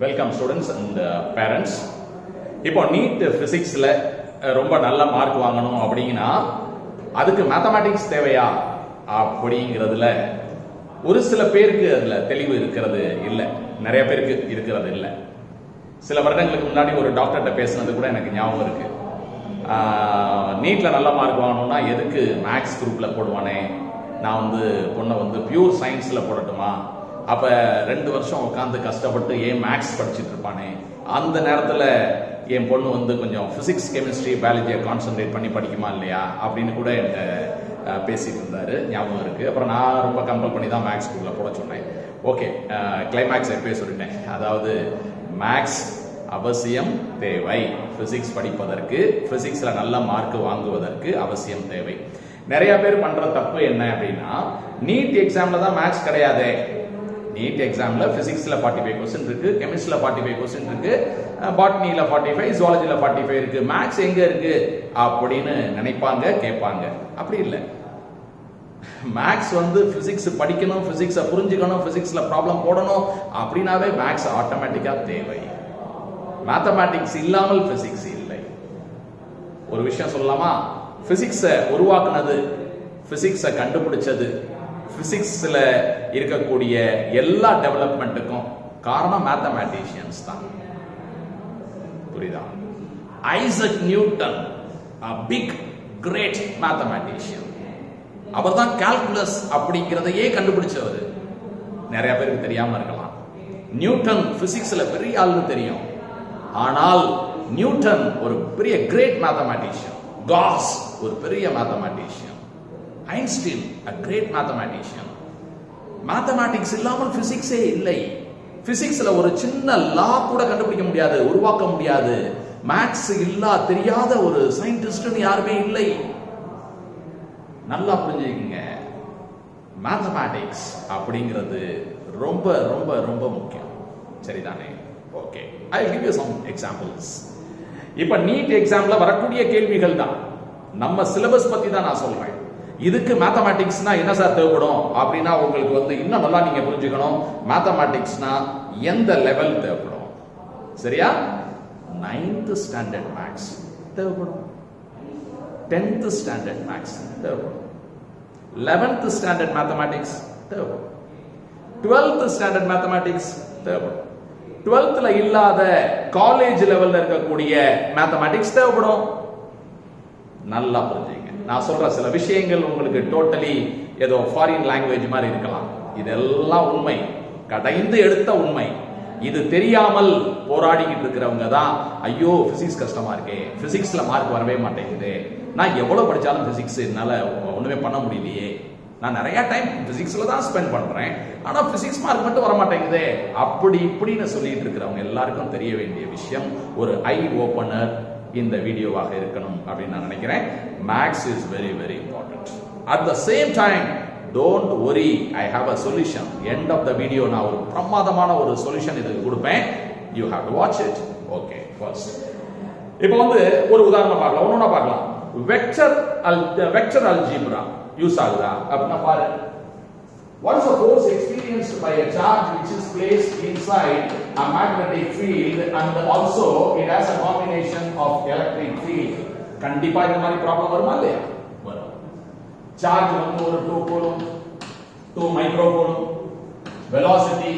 Welcome students and parents. இப்போ NEET பிசிக்ஸ்ல ரொம்ப நல்ல மார்க் வாங்கணும் அப்படிங்கன்னா அதுக்கு மேத்தமேட்டிக்ஸ் தேவையா அப்படிங்கிறதுல ஒரு சில பேருக்கு அதுல தெளிவு இருக்கிறது இல்லை, நிறைய பேருக்கு இருக்கிறது இல்லை. சில வருடங்களுக்கு முன்னாடி ஒரு டாக்டர்கிட்ட பேசுனது கூட எனக்கு ஞாபகம் இருக்கு. நீட்ல நல்ல மார்க் வாங்கணும்னா எதுக்கு மேக்ஸ் குரூப்ல போடுவானே, நான் பொண்ணை பியூர் சயின்ஸ்ல போடட்டுமா, அப்ப 2 வருஷம் உட்காந்து கஷ்டப்பட்டு ஏன் மேக்ஸ் படிச்சுட்டு இருப்பானே, அந்த நேரத்தில் என் பொண்ணு கொஞ்சம் பிசிக்ஸ் கெமிஸ்ட்ரி பயாலஜியை கான்சென்ட்ரேட் பண்ணி படிக்குமா இல்லையா அப்படின்னு கூட என்கிட்ட பேசிட்டு இருந்தாரு, ஞாபகம் இருக்கு. அப்புறம் நான் ரொம்ப கம்பல் பண்ணி தான் மேக்ஸ் ஸ்கூல்ல போட சொன்னேன். ஓகே, கிளைமேக்ஸ் எப்பயே சொல்லிட்டேன். அதாவது மேக்ஸ் அவசியம் தேவை, பிசிக்ஸ் படிப்பதற்கு, பிசிக்ஸ்ல நல்ல மார்க் வாங்குவதற்கு அவசியம் தேவை. நிறைய பேர் பண்ற தப்பு என்ன அப்படின்னா, நீட் எக்ஸாம்ல தான் மேக்ஸ் கிடையாது. நீட் எக்ஸாம்ல பிசிக்ஸ்ல 45 கொஸ்டின் இருக்கு, கெமிஸ்ட்ரியில 45 கொஸ்டின் இருக்கு, பாட்னியில 45, ஜுவாலஜில 45 இருக்கு, மேக்ஸ் எங்க இருக்கு அப்படின்னு நினைப்பாங்க, கேட்பாங்க. அப்படி இல்லை. மேக்ஸ் பிசிக்ஸ் படிக்கணும், பிசிக்ஸை புரிஞ்சுக்கணும், பிசிக்ஸ்ல ப்ராப்ளம் போடணும் அப்படின்னாவே மேக்ஸ் ஆட்டோமேட்டிக்கா தேவை. மேத்தமேட்டிக்ஸ் இல்லாமல் பிசிக்ஸ் இல்லை. ஒரு விஷயம் சொல்லலாமா, பிசிக்ஸை உருவாக்குனது, பிசிக்ஸை கண்டுபிடிச்சது, பிசிக்ஸ்ல இருக்கக்கூடிய எல்லா டெவலப்மெண்ட்டுக்கும் காரணம் மேத்தமேட்டிஷியன்ஸ் தான். புரியுதா? Isaac Newton, a big great mathematician. அவர் தான் கால்குலஸ் அப்படிங்கிறதையே கண்டுபிடிச்சவர். நிறைய பேருக்கு தெரியாம இருக்கலாம். நியூட்டன் பிசிக்ஸ்ல பெரிய ஆள்னு தெரியும், ஆனால் நியூட்டன் ஒரு பெரிய கிரேட் மேத்தமேட்டிஷியன், காஸ் ஒரு பெரிய mathematician, Einstein a great mathematician. Mathematics இல்லாமல் பிசிக்ஸே இல்லை. பிசிக்ஸ்ல ஒரு சின்ன லா கூட கண்டுபிடிக்க முடியாது, உருவாக்க முடியாது. மேத்ஸ் தெரியாத ஒரு சயின்டிஸ்ட் யாருமே இல்லை. நல்லா புரிஞ்சுக்கங்க, மேத்தமேட்டிக்ஸ் அப்படிங்கிறது ரொம்ப ரொம்ப ரொம்ப முக்கியம். சரிதானே? Okay, I will give you some examples. இப்ப நீட் எக்ஸாம்ல வரக்கூடிய கேள்விகள் தான், நம்ம சிலபஸ் பத்தி தான் நான் சொல்றேன். இதுக்கு மேத்தமேட்டிக்ஸ்னா என்ன சார் தேவைப்படும் அப்படின்னா, உங்களுக்கு இன்னும் நல்லா நீங்க புரிஞ்சுக்கணும், மேத்தமேட்டிக்ஸ்னா எந்த லெவல் தேவைப்படும். சரியா? 9th ஸ்டாண்டர்ட் மேக்ஸ் தேவைப்படும், 10th ஸ்டாண்டர்ட் மேக்ஸ் தேவைப்படும், 11th ஸ்டாண்டர்ட் மேத்தமேட்டிக்ஸ் தேவைப்படும், 12th ஸ்டாண்டர்ட் மேத்தமேட்டிக்ஸ் தேவைப்படும், 12th இல்லாத காலேஜ் லெவல்ல இருக்கக்கூடிய மேத்தமேட்டிக்ஸ் தேவைப்படும். நல்லா புரிஞ்சுங்க. நான் சொல்ற சில விஷயங்கள் உங்களுக்கு டோட்டலி ஏதோ ஃபாரின் லாங்குவேஜ் மாதிரி இருக்கலாம். இதெல்லாம் உண்மை, கடைந்து எடுத்த உண்மை. இது தெரியாமல் போராடிக்கிட்டு இருக்கிறவங்க தான், ஐயோ பிசிக்ஸ் கஷ்டமா இருக்கே, பிசிக்ஸ்ல மார்க் வரவே மாட்டேங்குது, நான் எவ்வளவு படிச்சாலும் பிசிக்ஸ் என்னால ஒண்ணுமே பண்ண முடியலையே, நான் நிறைய டைம் பிசிக்ஸ்ல தான் ஸ்பெண்ட் பண்றேன், ஆனா பிசிக்ஸ் மார்க் மட்டும் வர மாட்டேங்குது, அப்படி இப்படின்னு சொல்லிட்டு இருக்கிறவங்க எல்லாருக்கும் தெரிய வேண்டிய விஷயம், ஒரு ஐ ஓபனர் இந்த வீடியோவாக இருக்கணும் அப்படின்னு நான் நினைக்கிறேன். Maths is very very important. At the same time don't worry, I have a solution. End of the video நான் ஒரு பிரமாதமான ஒரு சொல்யூஷன் இதுக்கு கொடுப்பேன். You have to watch it. Okay, first இப்போ ஒரு உதாரணம் பார்க்கலாம், ஒன்னொன்னா பார்க்கலாம். வெக்டர் அல்ஜீப்ரா யூஸ் ஆகுதா அப்படின்னா பாரு. What is the force experienced by a charge which is placed inside a magnetic field and also it has a combination of electric field? கண்டிப்பா இந்த மாதிரி ப்ராப்ளம் வருமா இல்லையா? வரும். சார்ஜ் ஒரு 2 coulomb 2 micro coulomb, velocity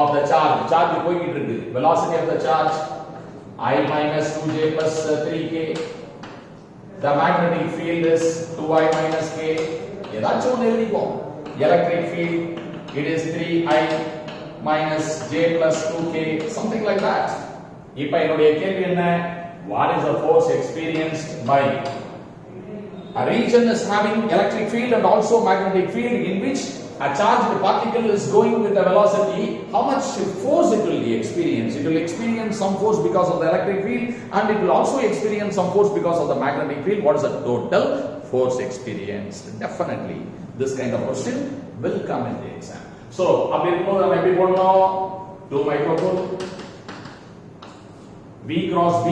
of the charge, charge போயிட்டு இருக்கு, velocity of the charge I minus 2j plus 3k, the magnetic field is 2i minus k. ஏதாச்சும் ஒன்று எழுதிப்போம். Electric field, it is 3i minus j plus 2k, something like that. இப்ப என்னுடைய கேள்வி என்ன? What is the force experienced by a region is having electric field and also magnetic field in which a charged particle is going with a velocity? How much force it will experience? It will experience some force because of the electric field and it will also experience some force because of the magnetic field. What is the total force experienced? Definitely this kind of question will come in the exam. So அப்படி இருக்கும்போது நம்ம எப்படி போடணும்? 2 microcoulomb. V cross B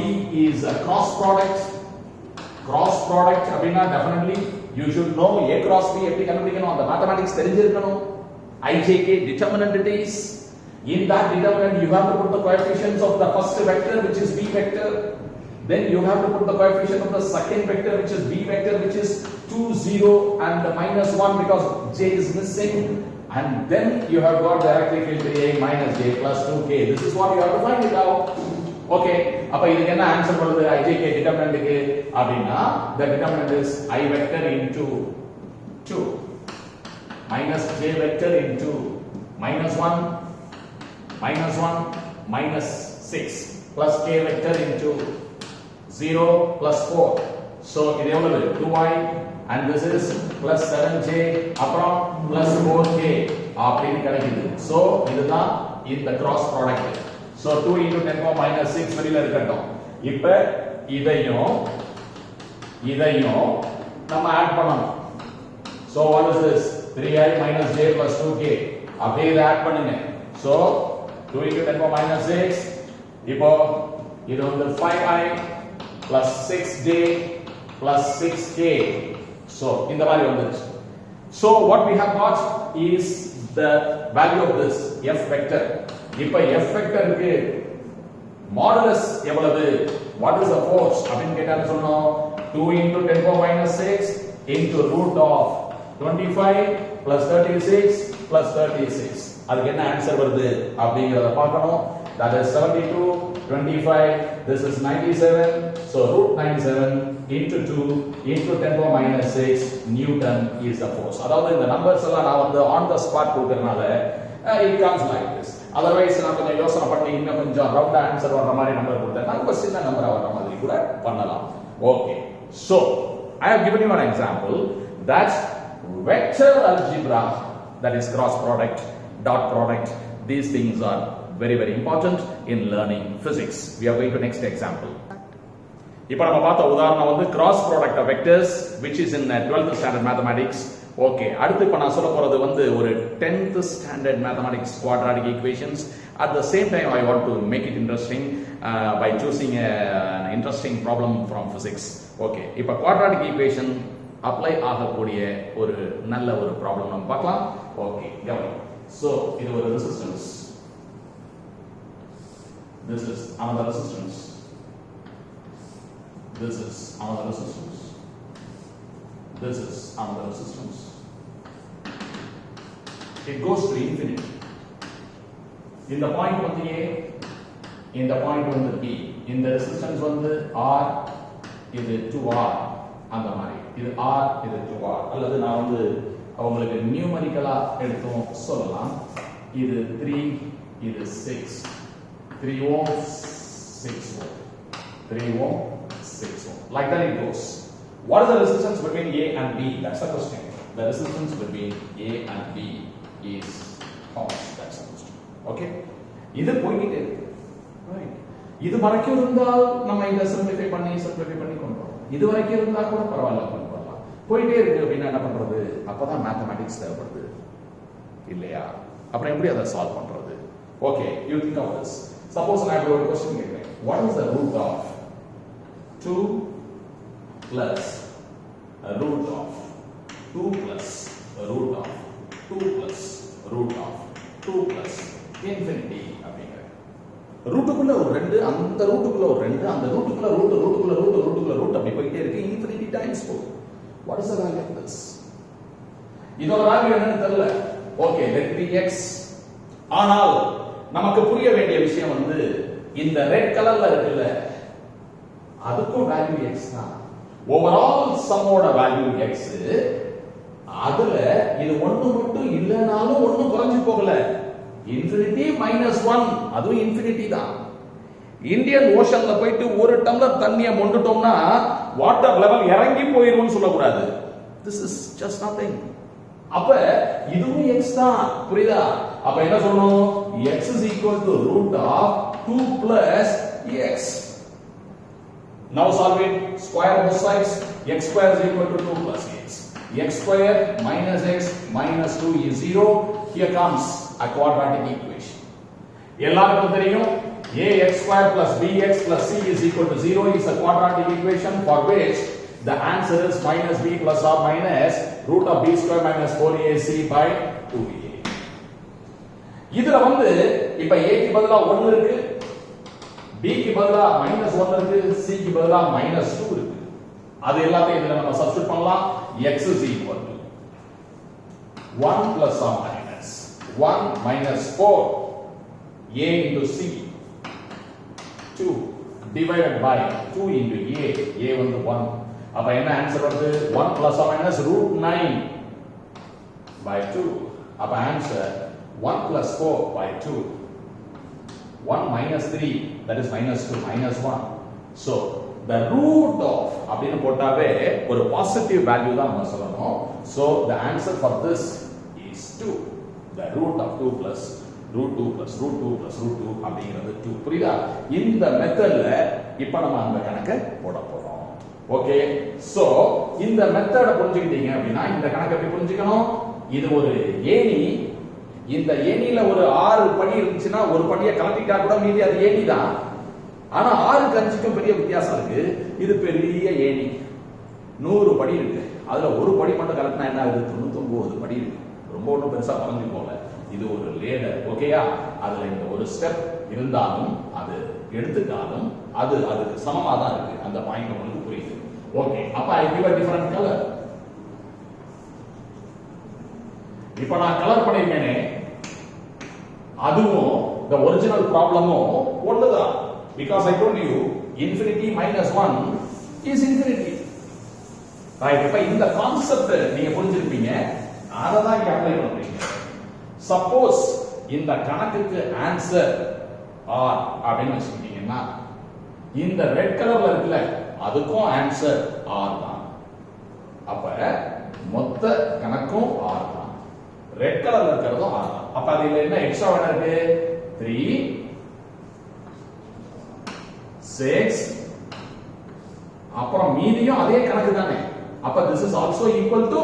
is a cross product. Cross product அப்படின்னா definitely you should know A cross B எப்படி கண்டுபிடிக்கணும், அந்த mathematics தெரிஞ்சிருக்கணும். IJK determinant it is. In that determinant, you have to put the coefficients of the first vector, which is b vector. Then you have to put the coefficient of the second vector, which is b vector, which is 2, 0 and minus 1 because j is missing. And then you have got directly filled a minus j plus 2k. This is what you have to find it out. Okay. அப்ப இதுக்கு என்ன answer வருது? ijk டிட்டர்மினன்ட்க்கு அப்படினா the determinant is I vector into 2 minus j vector into minus 1 minus 6 plus k vector into 0 plus 4. So இது எவ்வளவு? 2i and this is plus 7j அப்புறம் plus 4k அப்படின்னு கிடைக்குது. So இதுதான் இந்த cross product. So 2 into 10 power minus 6 வெளியில இருக்கட்டும். இப்போ இதையும் நம்ம ஆட் பண்ணணும். So what is this? 3i minus j plus 2k. அப்படியே இதை ஆட் பண்ணுங்க. So 2 into 10 power minus 6. இப்போ இது வந்து 5i plus 6j plus 6k. So இந்த மாதிரி வந்துருச்சு. So what we have got is the value of this f vector. இப்போ f vector க்கு modulus எவ்வளவு? What is the force? அப்படினு கேட்டால சொன்னோம் 2 into 10 power minus 6 into root of 25 plus 36 plus 36. அதுக்கு என்ன ஆன்சர் வருது அப்படிங்கறத பார்க்கணும். That is 72, 25, this is 97. So root 97 into 2 into 10 power minus 6 Newton is the force. அதாவது இந்த நம்பர்ஸ் எல்லாம் நான் வந்து on the spot கொடுக்கறனால it comes like this. Otherwise நான் கொஞ்சம் யோசனை பண்ணி இன்னும் கொஞ்சம் ரவுண்டா ஆன்சர் வர்ற மாதிரி நம்பர் கொடுத்தேன். நான் ஒரு சின்ன நம்பரா வர்ற மாதிரி கூட பண்ணலாம். Okay. So I have given you an example that vector algebra, that is cross product, dot product, these things are very very important in learning physics. We are going to next example. இப்போ நம்ம பார்த்த உதாரணம் வந்து cross product of vectors which is in 12th standard mathematics. Okay, அடுத்து இப்ப நான் சொல்ல போறது வந்து ஒரு 10th standard mathematics quadratic equations. At the same time I want to make it interesting by choosing an interesting problem from physics. Okay, இப்போ quadratic equation apply ஆகக்கூடிய ஒரு நல்ல ஒரு problem நம்ம பார்க்கலாம். Okay, கவனிங்க. So இது ஒரு resistance. This is another resistance. This is another resistance. This is another resistance. It goes to infinity. In the point வந்து A, in the point வந்து B. In the resistance வந்து R, இது 2R அந்த மாதிரி. இது R, இது 2R. அல்லது நான் வந்து அவங்களுக்கு நியூமரிக்கலா எடுத்தும் சொல்லலாம். இது 3, இது 6. 3 ohm, 6 ohm. 3 ohm, 6 ohm. Like that it goes. What is the resistance between A and B? That's the question. The resistance between A and B is how much? That's the question. Okay? இது போயிட்டே இருக்கு. Right? இது வரைக்கும் இருந்தால் நம்ம இத simplify பண்ணி கொண்டு வரோம். இது வரைக்கும் இருந்தா கூட பரவாயில்ல கொண்டு வரலாம். போயிட்டே இருக்கு அப்படின்னா என்ன பண்றது? அப்பதான் மேத்தமேட்டிக்ஸ் தேவைப்படுது. இல்லையா? அப்புறம் எப்படி அதை சால்வ் பண்றது? Okay, you think of this. Suppose நான் ஒரு question கேக்குறேன். What is the root of 2 plus root of 2 plus root of 2 plus root of 2 plus infinity அப்படிங்கிற ரூட்டுக்குள்ள ஒரு 2, அந்த ரூட்டுக்குள்ள ஒரு 2, அந்த ரூட்டுக்குள்ள ரூட் அப்படி போயிட்டே இருக்கு. infinity times 4. What is the value of this? இதோட வேல்யூ என்னன்னு தெரியல. Okay, let it be x. ஆனால் நமக்கு புரிய வேண்டிய விஷயம் வந்து இந்த ரெட் கலர்ல இருக்குல்ல, அதுக்கும் வேல்யூ x தான். ஓவரால் சம்மோட வேல்யூ x. அதுல இது ஒண்ணு மட்டும் இல்லனாலும் ஒண்ணு குறைஞ்சு போகல. இன்ஃபினிட்டி -1, அதுவும் இன்ஃபினிட்டி தான். இந்தியன் ஓஷன்ல போயிட்டு ஒரு டம்ளர் தண்ணியை மொண்டுட்டோம்னா வாட்டர் லெவல் இறங்கி போயிரும்னு சொல்லக்கூடாது. This is just nothing. அப்ப இதுவும் x தான். புரியுதா? அப்ப என்ன சொல்லணும்? x is equal to root of 2 plus x. Now solve it. Square both sides. X square is equal to 2 plus x. X square minus x minus 2 is 0. Here comes a quadratic equation. எல்லாருக்கும் தெரியும் ax square plus bx plus c is equal to 0 is a quadratic equation for which the answer is minus b plus or minus root of b square minus 4ac by 2a. இதுல வந்து இப்ப a க்கு பதிலா 1 இருக்கு, b க்கு பதிலா -1 இருக்கு, c க்கு பதிலா -2 இருக்கு. அது எல்லாத்தையும் இதுல நம்ம சப்ஸ்டிட்யூட் பண்ணலாம். x is equal to 1 plus or minus 1 minus 4 a into c 2 divided by 2 into a வந்து 1. அப்ப என்ன ஆன்சர் வருது? 1 plus or minus √9 by 2. அப்ப answer 1 plus 4 by 2. 1 minus 3, that is -2, -1. So the root of அப்படினு போட்டாவே ஒரு positive value தான் நம்ம சொல்லணும். So the answer for this is 2. The root of 2 plus √2 plus √2 plus √2 அப்படிங்கிறது 2. புரியுதா? இந்த மெத்தட்ல இப்போ நம்ம அந்த கணக்கை போட போறோம். ஓகே, சோ இந்த மெத்தட புரிஞ்சுக்கிட்டீங்க அப்படின்னா இந்த கணக்கை எப்படி புரிஞ்சுக்கணும்? இது ஒரு ஏணி. இந்த ஏணியில ஒரு 6 படி இருந்துச்சுன்னா ஒரு படியை கலட்டிட்டா கூட மீதி அது ஏணி தான். ஆனா 6க்கு 5க்கும் பெரிய வித்தியாசம் இருக்கு. இது பெரிய ஏணி, 100 படி இருக்கு. அதுல ஒரு படி மட்டும் கலட்டினா என்ன ஆகுது? 99 படி இருக்கு. ரொம்ப ஒன்றும் பெருசா பறஞ்சு போகல. இது ஒரு லேடர். ஓகேயா? அதுல இந்த ஒரு ஸ்டெப் இருந்தாலும் அது எடுத்துட்டாலும் அது அதுக்கு சமமா தான் இருக்கு. அந்த பாயிண்ட் உங்களுக்கு புரியுது. ஓகே, அப்ப I give a different color. இப்ப நான் கலர் பண்ணிருக்கேனே, அதுவும் the original problemமும் ஒண்ணுதான். Because I told you infinity minus 1 is infinity. Right, இப்ப இந்த கான்செப்ட் நீங்க புரிஞ்சிருப்பீங்க. அதை தான் இங்க அப்ளை பண்றீங்க. சப்போஸ் இந்த கணக்குக்கு ஆன்சர் ஆர் அப்படின்னு வச்சுக்கிட்டீங்கன்னா இந்த ரெட் கலர்ல இருக்குல்ல அதுக்கும் ஆன்சர் ஆர் தான். அப்ப மொத்த கணக்கும் ஆர் தான். ரெட் கலர்ல இருக்கிறதும் ஆர் தான். அப்ப அதுல என்ன எக்ஸ்ட்ரா என்ன இருக்கு? 3 6 அப்புறம் மீதியும் அதே கணக்கு தானே. அப்ப this is also equal to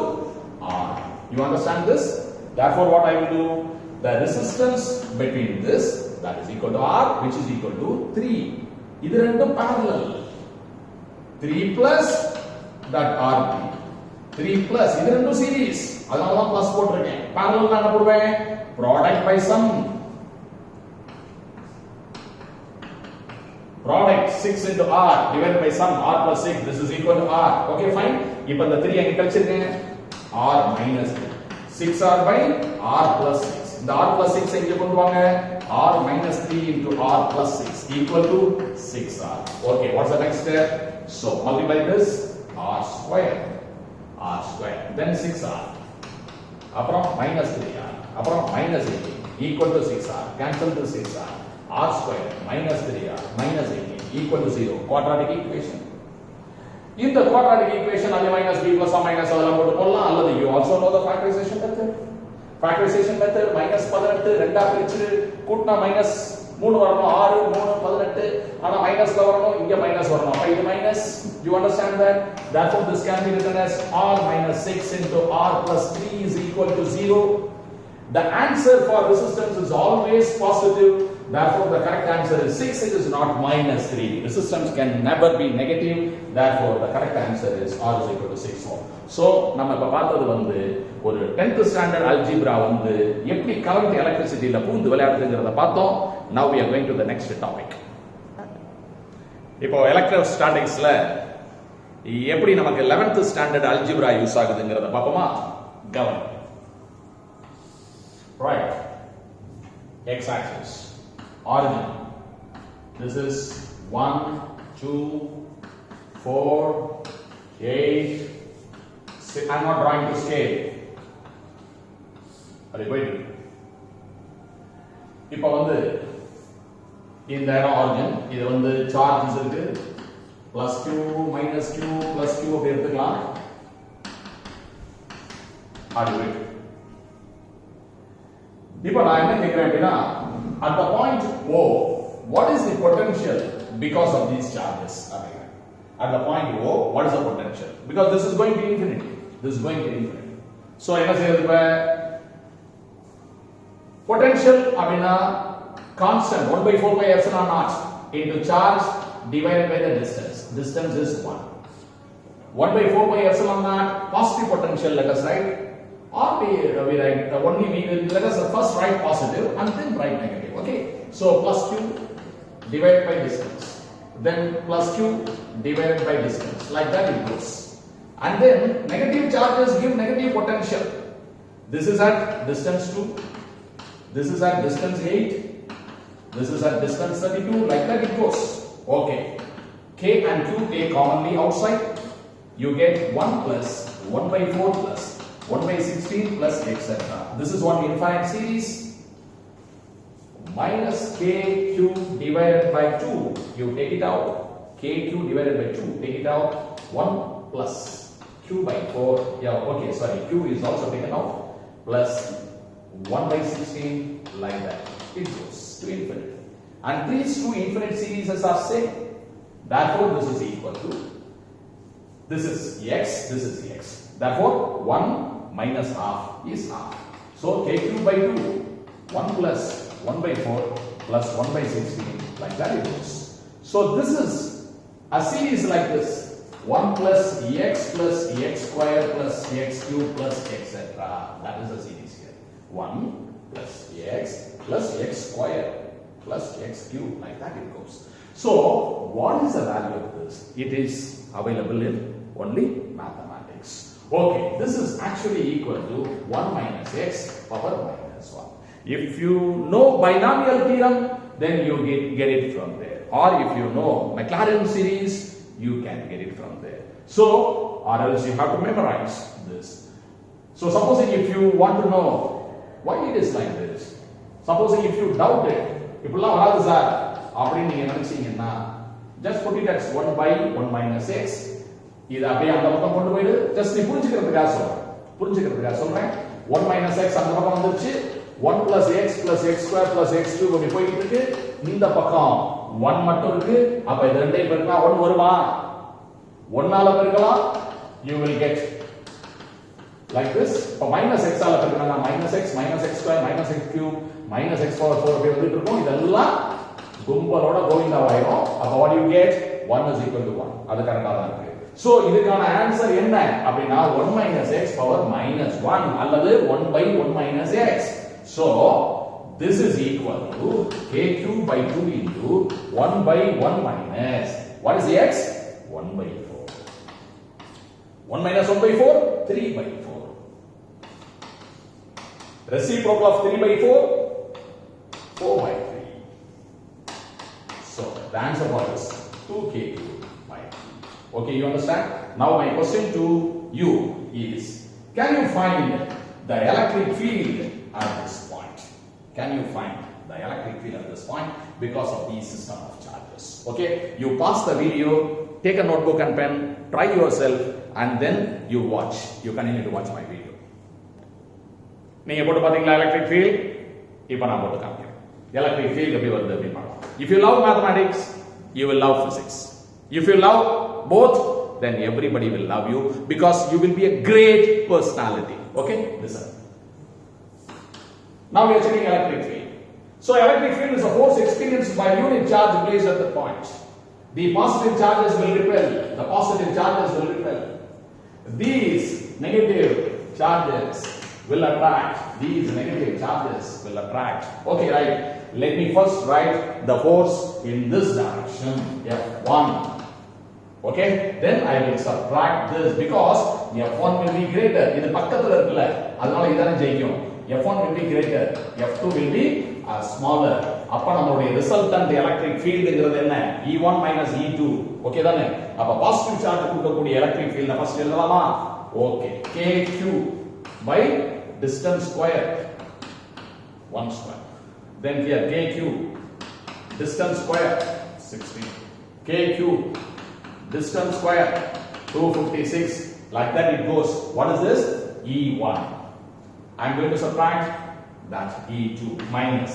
r. You understand this? Therefore what I will do? The resistance between this, that is equal to r, which is equal to 3. இது ரெண்டும் parallel. 3 plus that r3. 3 plus இது ரெண்டும் series. அதனால தான் plus போட்டுருக்கேன். parallel னா என்ன போடுவேன்? product by sum. Product 6 into r divided by sum r plus 6, this is equal to r. Okay, fine. இப்போ இந்த 3 எங்க கழிச்சிருக்கேன்? r minus 3. 6r by r plus 6. இந்த r plus 6 எங்க கொண்டு வாங்க? r minus 3 into r plus 6 equal to 6r. Okay, what's the next step? So multiply this r square. r square. Then 6r. அப்புறம் minus 3r. அப்புறம் minus 18 equal to 6r. Cancel the 6r. r square minus 3r minus 18 equal to 0. Quadratic equation. இந்த quadratic equation அது minus b plus or minus அதெல்லாம் போட்டு போடலாம். அல்லது you also know the factorization method. Factorization method minus 18 ரெண்டா பிரிச்சு கூட்டினா minus 3 வரணும். 6 3 18 ஆனா மைனஸ்ல வரணும், இங்க மைனஸ் வரணும். அப்ப இது minus. You understand that? Therefore this can be written as r minus 6 into r plus 3 is equal to 0. The answer for resistance is always positive. Therefore the correct answer is 6. It is not minus 3. Resistance can never be negative. Therefore the correct answer is r is equal to 6 ohm. So நம்ம இப்ப பார்த்தது வந்து ஒரு 10th standard algebra வந்து எப்படி current electricityல பூந்து விளையாடுதுங்கறத பார்த்தோம். Now we are going to the next topic. இப்போ electrostaticsல எப்படி நமக்கு 11th standard algebra யூஸ் ஆகுதுங்கறத பாப்போமா? கவனிங்க. Right. X axis. Origin. This is 1, 2, 4, 8. I'm not drawing to scale. அது போயிட்டு இப்போ வந்து இந்த இடம் ஆரிஜின். இது வந்து சார்ஜஸ் இருக்கு. Plus q minus q plus q அப்படி எடுத்துக்கலாம். அது போயிட்டு இப்போ நான் என்ன கேட்கிறேன் அப்படின்னா at the point O, what is the potential because of these charges? At the point O, what is the potential? Because this is going to infinity. This is going to infinity. So என்ன செய்யறது? இப்ப potential அப்படினா constant 1 by 4 pi epsilon naught into charge divided by the distance. Distance is 1. 1 by 4 pi epsilon naught positive potential, let us write. or we write only let us first write positive and then write negative. Okay, so plus q divided by distance, then plus q divided by distance, like that it goes. And then negative charges give negative potential. This is at distance 2, this is at distance 8, this is at distance 32, like that it goes. Okay, k and q take commonly outside, you get 1 plus 1 by 4 plus 1 by 16 plus etc. This is one infinite series. Minus kq divided by 2, you take it out, kq divided by 2, take it out, 1 plus q by 4, yeah, okay, sorry, q is also taken out, plus 1 by 16, like that, it goes to infinity. And these two infinite series are same, therefore this is equal to, this is x, this is x, therefore 1 minus half is half. So kq by 2, 1 plus 1 by 4 plus 1 by 16, like that it goes. So this is a series like this, 1 plus x square plus x cube plus etc. That is the series here. 1 plus x square plus x cube, like that it goes. So what is the value of this? It is available in only mathematics. Okay, this is actually equal to 1 minus x power minus 1. If you know binomial theorem, then you get it from there. Or if you know Maclaurin series, you can get it from there. So, or else you have to memorize this. So, supposing if you want to know why it is like this, supposing if you doubt it, இப்படிலாம் வராது sir அப்படின்னு நீங்க நினைச்சீங்கன்னா, just put it as 1 by 1 minus x. இத அப்படியே அந்த பக்கம் கொண்டு போயிடு. just நீ புரிஞ்சிக்கிறதுக்காக சொல்றேன். 1 minus x அந்த பக்கம் வந்துருச்சு. 1 plus x square plus x cube அப்படி போயிட்டு இருக்கு. இந்த பக்கம் 1 மட்டும் இருக்கு. அப்ப இது ரெண்டையும் பெருக்கினா 1 வருமா? 1 ஆல பெருக்கலாம், you will get like this. அப்ப minus x ஆல பெருக்கினா minus x square minus x cube minus x power 4 அப்படி வந்துட்டு இருக்கும். இதெல்லாம் கும்பலோட கோவிந்தாவாயிரும். அப்ப what you get? 1 is equal to 1. அது கரெக்டா தான் இருக்கு. So இதுக்கான ஆன்சர் என்ன அப்படினா 1 minus x power minus 1 அல்லது 1 by 1 minus x. So this is equal to kq by 2 into 1 by 1 minus, what is the x? 1 by 4. 1 minus 1 by 4? 3 by 4. Reciprocal of 3 by 4? 4 by 3. So the answer was 2kq by 3. Okay, you understand? Now my question to you is, can you find the electric field at this point? Can you find the electric field at this point because of the system of charges? Okay, you pause the video, take a notebook and pen, try yourself, and then you watch. You continue to watch my video. நீங்க போட்டு பாத்தீங்களா electric field? இப்போ நான் போட்டு காமிக்கிறேன். Electric field எப்படி வருது அப்படி பார்க்கலாம். If you love mathematics, you will love physics. If you love both, then everybody will love you because you will be a great personality. Okay, listen. Now we are checking electric field. So electric field is a force experienced by unit charge placed at the point. The positive charges will repel, the positive charges will repel. These negative charges will attract, these negative charges will attract. Okay, right. Let me first write the force in this direction, F1. Okay, then I will subtract this because F1 will be greater. இது பக்கத்துல இருக்குல, அதனால இதானே ஜெயிக்கும். F1 will be greater, F2 will be smaller. அப்ப நம்மளுடைய resultant electric field ங்கிறது என்ன? E1 minus E2. ஓகே தானே? அப்ப பாசிட்டிவ் சார்ஜ் கொடுக்கக்கூடிய electric field ஃபர்ஸ்ட் எழுதலாமா? Okay, kq by distance square 1 square. Then here kq distance square 16. kq distance square 256, like that it goes. What is this? E1. I am going to subtract that E2 minus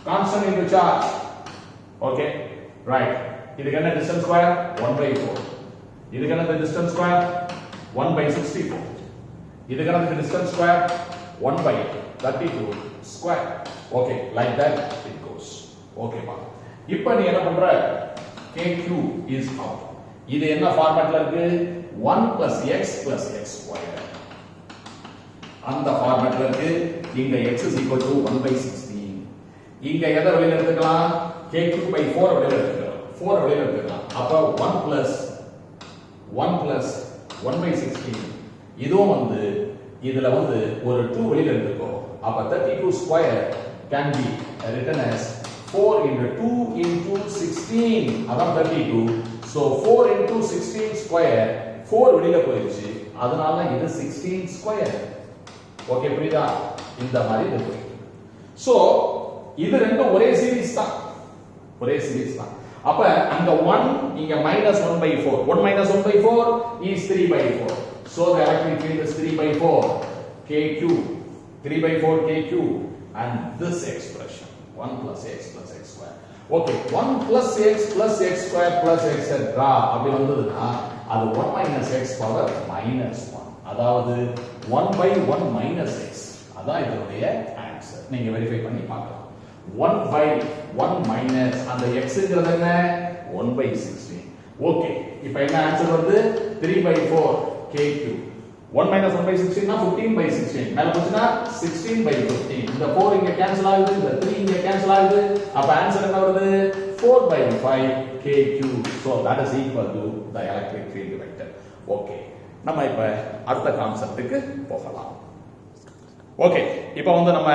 constant into charge. Okay, right. This is distance square 1 by 4. This is distance square 1 by 64. This is distance square 1 by 32 square. Okay, like that it goes. Okay, ma. இப்போ நீ என்ன பண்ற? kq is out. இது என்ன ஃபார்மட்ல இருக்கு? 1 plus x square. அந்த ஃபார்மட்ல இருக்கு. இங்க x is equal to 1/16. இங்க எதை வெளியில எடுத்துக்கலாம்? k3/4 வெளியில எடுத்துக்கலாம். 4 வெளியில எடுத்துக்கலாம். அப்ப 1 plus 1/16. இதுவும் வந்து இதுல வந்து ஒரு 2 வெளியில எடுத்துக்கோ. அப்ப 32 square can be written as 4 into 2 into 16. அதான் 32. So 4 into 16 square 4 வெளியில போயிடுச்சு. அதனால இது 16 square. ஓகே, புரியுதா? இந்த மாதிரி இருக்கு. சோ இது ரெண்டும் ஒரே சீரிஸ் தான். அப்ப அங்க 1 இங்க -1/4. 1 - 1/4 is 3/4. So the electric field is 3/4 kq. 3/4 kq and this expression 1 plus x plus x square. Okay, 1 plus x plus x square plus etc. அப்படி வந்ததுன்னா அது 1 minus x power minus 1. அதாவது 1/1 minus x. அதான் இதனுடைய ஆன்சர். நீங்க verify பண்ணி பார்க்கலாம். 1/1 minus அந்த xங்கிறது என்ன? 1/16. ஓகே, இப்போ என்ன ஆன்சர் வருது? 3/4 kq. 1 minus 1/16 னா 15/16. மேல போச்சுனா 16/15. இந்த 4 இங்க கேன்சல் ஆகுது, இந்த 3 இங்க கேன்சல் ஆகுது. அப்ப ஆன்சர் என்ன வருது? 4/5 kq. So that is equal to the electric field vector. Okay, நம்ம இப்ப அடுத்த கான்செப்ட்டுக்கு போகலாம். ஓகே, இப்போ வந்து நம்ம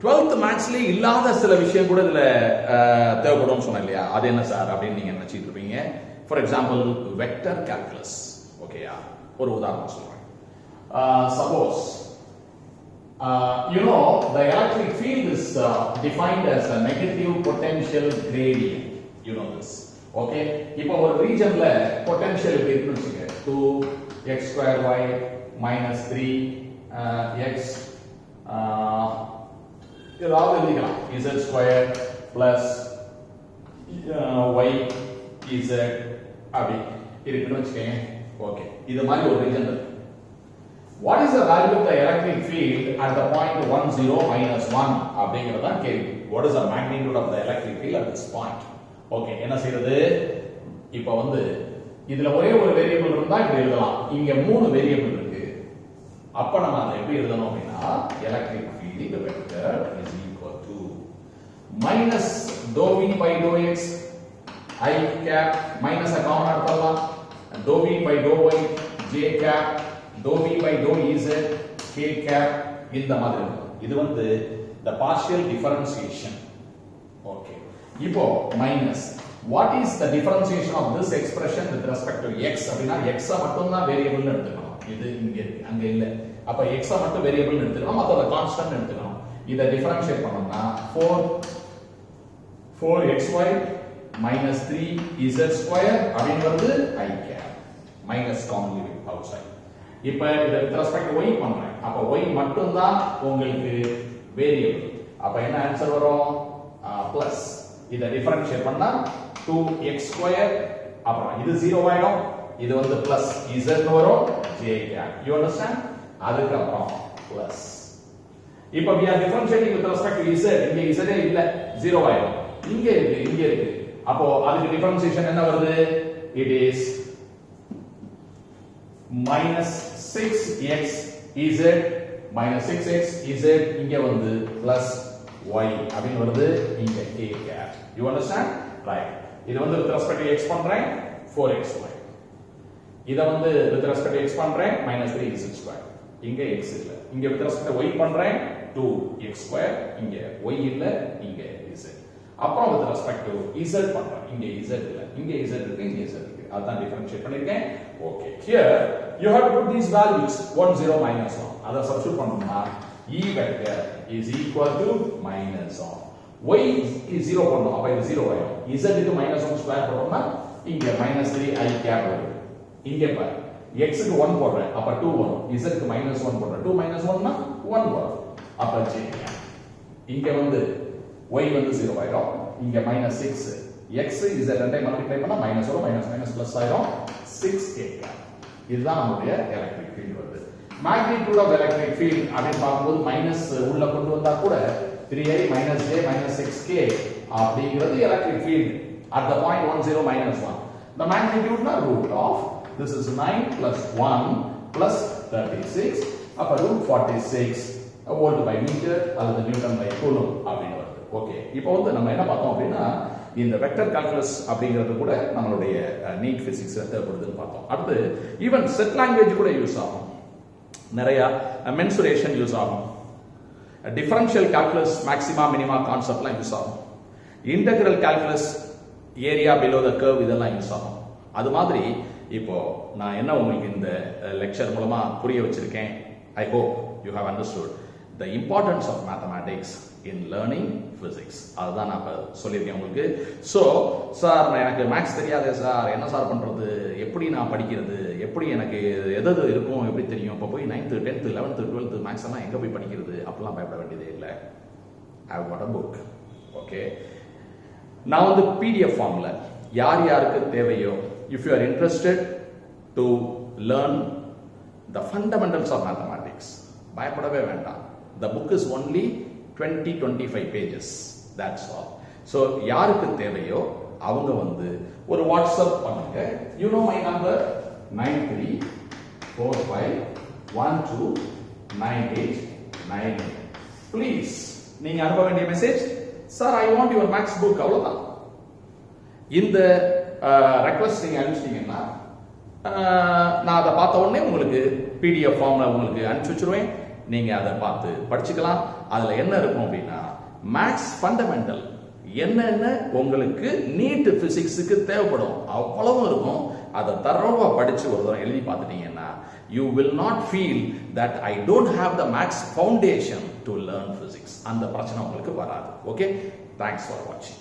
12th மேத்ஸ்ல இல்லாத சில விஷயம் கூட இதுல தேவைப்படும்னு சொன்னேன் இல்லையா? அது என்ன சார் அப்படின்னு நீங்க நினைச்சிட்டு இருப்பீங்க. For example vector calculus. ஓகேயா, ஒரு உதாரணம் சொல்றேன். Suppose you know the electric field is defined as a negative potential gradient. You know this. Okay, இப்போ ஒரு ரீஜன்ல பொட்டன்ஷியல் எப்படி இருக்குன்னு வச்சுங்க. 2x square y minus 3x ஏதாவது எழுதிக்கலாம். z square plus y z அப்படி இருக்குன்னு வச்சுக்கோங்க. ஓகே, இது மாதிரி ஒரு ரீஜன் இருக்கு. What is the value of the electric field at the point 1 0 minus 1 அப்படிங்கறது தான் கேள்வி. What is the magnitude of the electric field at this point? Okay, என்ன செய்யறது? இப்போ வந்து இதுல ஒரே ஒரு வேரியபிள் இருந்தா இப்படி எழுதலாம். இங்க 3 வேரியபிள் இருக்கு. அப்ப நம்ம அதை எப்படி எழுதணும் அப்படின்னா electric field vector is equal to minus dou v by dou x I cap minus a common எடுத்துடலாம். dou v by dou y j cap dou v by dou z k cap இந்த மாதிரி இருக்கும். இது வந்து the partial differentiation. Okay, இப்போ minus what is the differentiation of this expression with respect to x அப்படினா x மட்டும் தான் variable எடுத்துக்கணும். இது இங்க இருக்கு, அங்க இல்ல. அப்ப x மட்டும் வேரியபிள் எடுத்துக்கணும், மத்தத கான்ஸ்டன்ட் எடுத்துக்கணும். இத டிஃபரன்ஷியேட் பண்ணோம்னா 4xy minus 3z square அப்படிங்கிறது I cap minus common leaving outside. இப்போ இத with respect to y பண்றேன். அப்ப y மட்டும் தான் உங்களுக்கு வேரியபிள். அப்ப என்ன ஆன்சர் வரும்? பிளஸ் இத டிஃபரன்ஷியேட் பண்ணா 2x square அப்புறம் இது 0 ஆயிடும். இது வந்து பிளஸ் z ன்னு வரும் j cap. You understand? அதுக்கு அப்புறம் பிளஸ். இப்போ we are differentiating with respect to z. இங்க z இல்ல, 0 ஆயிடும். இங்க இருக்கு. அப்போ அதுக்கு டிஃபரன்ஷியேஷன் என்ன வருது? It is minus 6x z minus 6x z இங்க வந்து plus y அப்படினு வருது. இங்க k cap. You understand? Right. இது வந்து with respect to x பண்றேன் 4xy. இத வந்து with respect to x பண்றேன் minus 3z square. இங்க x இல்ல. இங்க with respect to y பண்றேன் 2x square. இங்க y இல்ல, இங்க z. அப்புறம் with respect to z பண்றேன். இங்க z இல்ல, இங்க z இருக்கு, இங்க z இருக்கு. அதான் டிஃபரன்ஷியேட் பண்ணிருக்கேன். Okay, here you have to put these values 1 0 minus 1. அத சப்ஸ்டிட்யூட் பண்ணோம்னா e vector is equal to minus of y is 0 பண்ணோம். அப்ப இது 0 ஆயிடும். z க்கு -1 ஸ்கொயர் போட்டோம்னா இங்க -3 I cap வரும். இங்க பாரு, x க்கு 1 போடுறேன், அப்ப 2 வரும். z க்கு -1 போடுறேன், 2 1 னா 1 வரும். அப்ப j cap. இங்க வந்து y வந்து 0 ஆயிடும். இங்க -6 x z ரெண்டையும் மல்டிப்ளை பண்ணா -1 - பிளஸ் ஆயிடும் 6k cap. இதுதான் நம்மளுடைய எலக்ட்ரிக் ஃபீல்ட் வருது. மேக்னிட்யூட் ஆஃப் எலக்ட்ரிக் ஃபீல்ட் அப்படி பாக்கும்போது மைனஸ் உள்ள கொண்டு வந்தா கூட 3i - j - 6k அப்படிங்கிறது electric field at the point 1 0 minus 1. The magnitude na root of this is 9 plus 1 plus 36 அப்ப ரூட் 46 வோல்ட் பை மீட்டர் அல்லது நியூட்டன் பை கூலும் அப்படின்னு வருது. ஓகே, இப்போ வந்து நம்ம என்ன பார்த்தோம் அப்படின்னா இந்த வெக்டர் கால்குலஸ் அப்படிங்கிறது கூட நம்மளுடைய நீட் பிசிக்ஸ் தேவைப்படுதுன்னு பார்த்தோம். அடுத்து ஈவன் செட் லாங்குவேஜ் கூட யூஸ் ஆகும், நிறைய மென்சுரேஷன் யூஸ் ஆகும், டிஃபரன்ஷியல் கால்குலஸ் மேக்ஸிமா மினிமா கான்செப்ட்லாம் யூஸ் ஆகும், integral calculus area below the curve இதெல்லாம் யூஸ் ஆகும். அது மாதிரி இப்போ நான் என்ன உங்களுக்கு இந்த லெக்சர் மூலமா புரிய வச்சிருக்கேன். I hope you have understood the importance of mathematics in learning physics. அதுதான் நான் இப்போ சொல்லியிருக்கேன் உங்களுக்கு. ஸோ சார் எனக்கு மேக்ஸ் தெரியாதே சார், என்ன சார் பண்ணுறது, எப்படி நான் படிக்கிறது, எப்படி எனக்கு எது இருக்கும் எப்படி தெரியும், இப்போ போய் 9th 10th 11th 12th maths எல்லாம் எங்கே போய் படிக்கிறது அப்படிலாம் பயப்பட வேண்டியதே இல்லை. I have got a book. Okay, நான் வந்து பிடிஎஃப் ஃபார்ம்ல யார் யாருக்கு தேவையோ, if you are interested to learn the fundamentals of mathematics, பயப்படவே வேண்டாம். The book is only 20-25 pages. That's all. So யாருக்கு தேவையோ அவங்க வந்து ஒரு வாட்ஸ்அப் பண்ணுங்க. You know my number 9345129898. Please நீங்க அனுப்ப வேண்டிய message, sir I want your maths book, அவ்வளவுதான். இந்த ரெக்வஸ்ட் நீங்க அனுப்பிச்சிட்டீங்கன்னா நான் அதை பார்த்த உடனே உங்களுக்கு பிடிஎஃப் ஃபார்ம்ல உங்களுக்கு அனுப்பிச்சு வச்சிருவேன். நீங்க அதை பார்த்து படிச்சுக்கலாம். அதுல என்ன இருக்கும் அப்படின்னா மேக்ஸ் ஃபண்டமெண்டல் என்னென்ன உங்களுக்கு நீட் பிசிக்ஸுக்கு தேவைப்படும் அவ்வளவும் இருக்கும். அதை தரோவா படிச்சு ஒரு தடவை எழுதி பார்த்துட்டீங்கன்னா you will not feel that I don't have the maths foundation to learn physics. அந்த பிரச்சனை உங்களுக்கு வராது. Okay, thanks for watching.